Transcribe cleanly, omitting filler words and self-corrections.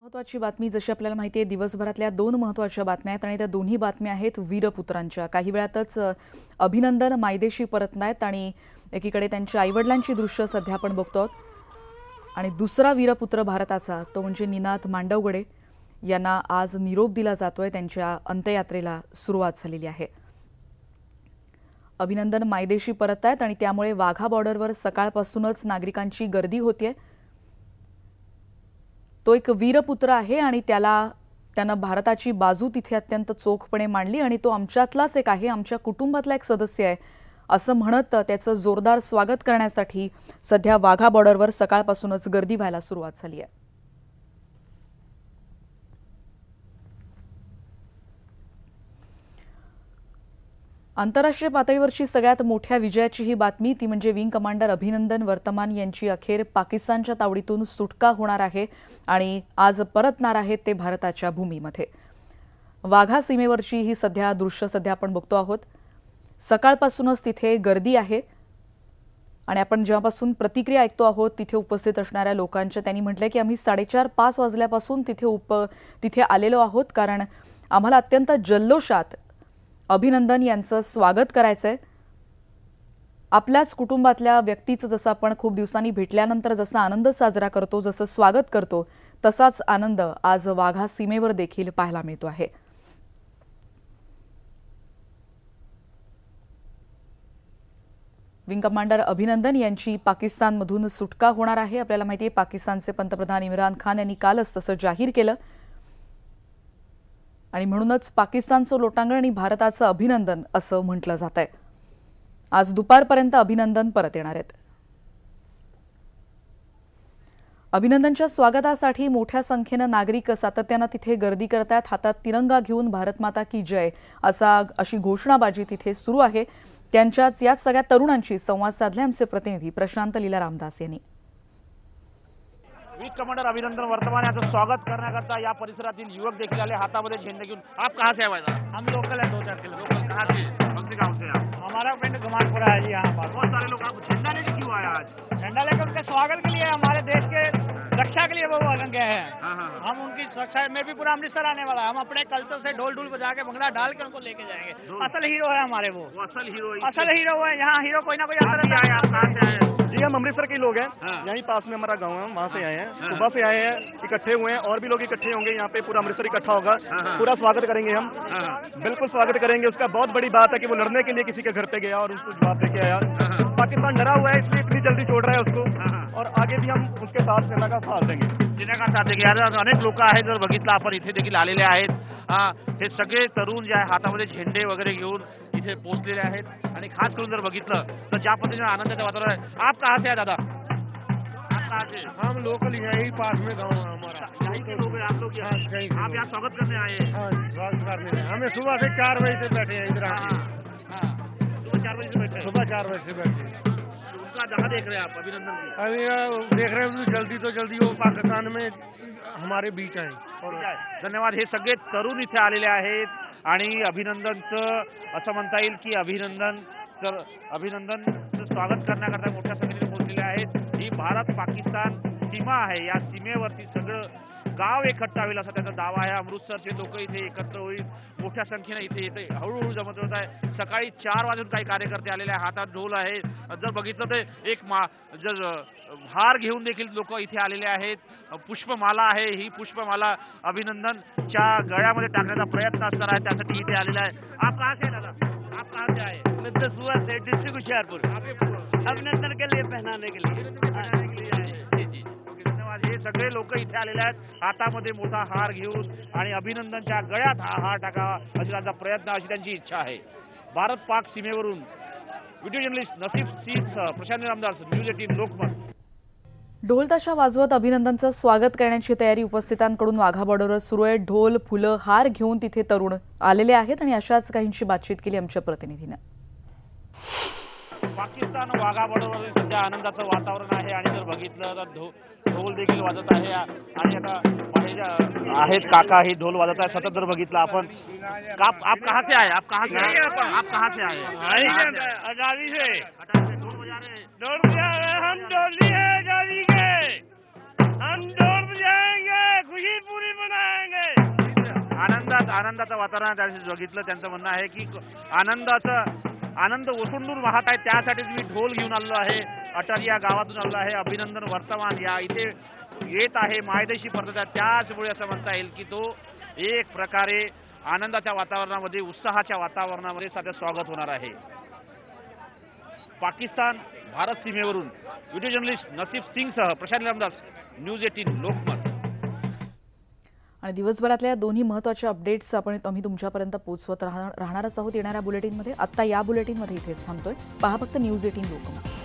महत्त्वाची बातमी जशी आपल्याला माहिती आहे दिवसभरातल्या दोन महत्त्वाच्या बातम्या आहेत आणि त्या दोन्ही बातम्या आहेत वीरपुत्रांच्या। काही वेळातच अभिनंदन मायदेशी परतनायत आणि एकीकडे त्यांच्या आईवडिलांची दृश्य सध्या आपण बघतो आणि दुसरा वीरपुत्र भारताचा तो म्हणजे निनाद मांडवगडे यांना आज निरोप दिला जातोय। त्यांच्या अंत्ययात्रेला सुरुवात झालेली आहे। अभिनंदन मायदेशी परततायत आणि त्यामुळे वाघा बॉर्डरवर सकाळपासूनच नागरिकांची गर्दी होतीये। तो एक वीरपुत्र आहे आणि त्यानं भारताची बाजू तिथे अत्यंत चोखपणे मांडली आणि तो आमच्यातलाच एक आहे, आमच्या कुटुंबातला एक सदस्य आहे असं म्हणत त्याचं जोरदार स्वागत करण्यासाठी सध्या वाघा बॉर्डरवर सकाळपासूनच गर्दी व्हायला सुरुवात झाली आहे। आंतरराष्ट्रीय पातळीवरची सगळ्यात मोठ्या विजयाची ही बातमी ती म्हणजे विंग कमांडर अभिनंदन वर्तमान यांची अखेर पाकिस्तानच्या तावडीतून सुटका होणार आहे आणि आज परतणार आहेत ते भारताच्या भूमीमध्ये। वाघा सीमेवरची ही दृश्य सध्या आपण बघतो आहोत। सकाळपासूनच तिथे गर्दी आहे आणि आपण जेव्हापासून प्रतिक्रिया ऐकतो आहोत तिथे उपस्थित असणाऱ्या लोकांच्या त्यांनी म्हटलंय की आम्ही 4:30-5 वाजल्यापासून तिथे आलेलो आहोत कारण आम्हाला अत्यंत जल्लोषात अभिनंदन यांचं स्वागत करायचंय। आपल्याच कुटुंबातल्या व्यक्तीचं जसं आपण खूप दिवसांनी भेटल्यानंतर जसा आनंद साजरा करतो, जसं स्वागत करतो तसाच आनंद आज वाघा सीमेवर देखील पाहायला मिळतो आहे। विंग कमांडर अभिनंदन यांची पाकिस्तानमधून सुटका होणार आहे। आपल्याला माहिती आहे पाकिस्तानचे पंतप्रधान इम्रान खान यांनी कालच तसं जाहीर केलं आणि म्हणूनच पाकिस्तानचं लोटांगण आणि भारताचं अभिनंदन असं म्हटलं जात आहे। आज दुपारपर्यंत अभिनंदन परत येणार आहेत। अभिनंदनच्या स्वागतासाठी मोठ्या संख्येने नागरिक सातत्याने तिथे गर्दी करतात। हातात तिरंगा घेऊन भारत माता की जय अशी घोषणाबाजी तिथे सुरू आहे। त्यांच्याच याच सगळ्या तरुणांशी संवाद साधले आमचे प्रतिनिधी प्रशांत लीला रामदास यांनी। विंग कमांडर अभिनंदन वर्तमान यांचं स्वागत करण्याकरता या परिसरातील युवक देखील आले हातामध्ये झेंडे घेऊन। आप कहाँ से आए भाई? हम लोकल है, 2-4 किलो। लोकल कहाँ से? कौन से गाँव से आप? हमारा पिंड गमानपुरा है जी। यहाँ पर बहुत सारे लोग आप झंडा लेके क्यों आए आज? झंडा लेकर उनके स्वागत के लिए, हमारे देश के रक्षा के लिए वो गए हैं। हाँ। हम उनकी सुरक्षा में भी पूरा अमृतसर आने वाला है। हम अपने कल्चर से ढोल ढूल बजा के भंगड़ा डाल के उनको लेके जाएंगे। असल हीरो है हमारे वो असल हीरो है। यहाँ हीरो कोई ना कोई आता रहता है। आप कहाँ से आए? जी हम अमृतसर के लोग हैं। हाँ। यहीं पास में हमारा गांव है, वहाँ से आए हैं। सुबह से आए हैं, इकट्ठे हुए हैं और भी लोग इकट्ठे होंगे। यहाँ पे पूरा अमृतसर इकट्ठा होगा। हाँ। पूरा स्वागत करेंगे हम। बिल्कुल स्वागत करेंगे। उसका बहुत बड़ी बात है कि वो लड़ने के लिए किसी के घर पे गया और उसको जवाब देके आया। पाकिस्तान डरा हुआ है इसलिए इतनी जल्दी छोड़ रहा है उसको और आगे भी हम उसके साथ सेना का साथ देंगे। सेना का साथ देंगे। अनेक लोक आहेत जर बघितलं आपण इथे देखील आलेले आहेत। हे सगळे तरुण जे आहे हातामध्ये झेंडे वगैरे घेऊन इथे पोहोचलेले आहेत आणि खास करून जर बघितलं तर ज्या पद्धतीने आनंदाचं वातावरण आहे। आप कहाँ से आहे दादा? हम लोकल यही पास में गाँव है हमारा। यहीं के लोग हैं आप लोग? आप यहाँ स्वागत करने आए हैं? हाँ स्वागत करने। हमें सुबह से 4 बजे से बैठे हैं इधर। सुबह 4 बजे से बैठे? सुबह 4 बजे से बैठे। उनका जगह देख रहे हैं आप अभिनंदन की? अभी देख रहे हैं जल्दी वो पाकिस्तान में हमारे बीच आहे। धन्यवाद। हे सगळे तरुण इथे आलेले आहेत आणि अभिनंदनचं असं म्हणता येईल की अभिनंदनचं स्वागत करण्याकरता मोठ्या संख्येने पोहोचलेले आहेत। ही भारत पाकिस्तान सीमा आहे। या सीमेवरती सगळं गाव एकत्र होईल असा त्याचा दावा आहे। अमृतसरचे लोक इथे एकत्र होईल मोठ्या संख्येने इथे येते हळूहळू जमत होत आहे। सकाळी 4 वाजून काही कार्यकर्ते आलेले आहेत। हातात ढोल आहे। जर बघितलं तर एक हार घेऊन देखील लोक इथे आलेले आहेत। पुष्पमाला आहे। ही पुष्पमाला अभिनंदनच्या गळ्यामध्ये टाकण्याचा प्रयत्न असणार आहे त्यासाठी इथे आलेला आहे। आप कहाँ से दादा? आप कहाँ से आए? सुबह से डिस्ट्रिक्ट होशियारपुर अभिनंदन के लिए पहनाने के लिए हे सगळे लोक इथे आलेले आहेत हातामध्ये मोठा हार घेऊन आणि अभिनंदनच्या गळ्यात हा हार टाकावा अशी त्यांचा प्रयत्न अशी त्यांची इच्छा आहे। भारत पाक सीमेवरून व्हिडिओ जर्नलिस्ट नसीब सीस प्रशांत रामदास न्यूज 18 लोकमत। ढोल ताशा वाजवत अभिनंदनचं स्वागत करण्याची तयारी उपस्थितांकडून वाघा बॉर्डरवर सुरू आहे। ढोल फुलं हार घेऊन तिथे तरुण आलेले आहेत आणि अशाच काहींची बातचीत केली आमच्या प्रतिनिधीने। पाकिस्तान वाघा बॉर्डरवर सध्या आनंदाचं वातावरण आहे आणि जर बघितलं तर ढोल देखील वाजत आहे आणि आता बाहेर आहेत काका ही ढोल वाजत आहे सतत जर बघितलं आपण। आप कहाँ से आए? आप कहाँ से आए? आप कहाँ से आए? आजादी से ढोल बजा रहे हैं? ढोल बजा रहे हैं। हम ढोली है आजादी के। हम ढोल बजाएंगे खुशी पूरी आनंदाचं वातावरण त्या दिवशी बघितलं. त्यांचं म्हणणं आहे की आनंद ओसंडून वाहत आहे, त्यासाठीच मी ढोल घेऊन आलो आहे. अटल या गावातून आलो आहे. अभिनंदन वर्तमान या इथे येत आहे, मायदेशी परतत आहे. त्याचमुळे असं म्हणता येईल की तो एक प्रकारे आनंदाच्या वातावरणामध्ये, उत्साहाच्या वातावरणामध्ये सध्या स्वागत होणार आहे. पाकिस्तान भारत सीमेवरून व्हिडिओ जर्नलिस्ट नसीब सिंगसह प्रशांत रामदास, न्यूज 18 लोकमत. आणि दिवसभरातल्या दोन्ही महत्त्वाच्या अपडेट्स आम्ही तुमच्यापर्यंत पोहोचवत राहणारच आहोत येणाऱ्या बुलेटिनमध्ये. आत्ता या बुलेटिनमध्ये इथेच थांबतोय. पहा फक्त न्यूज 18 लोकमत.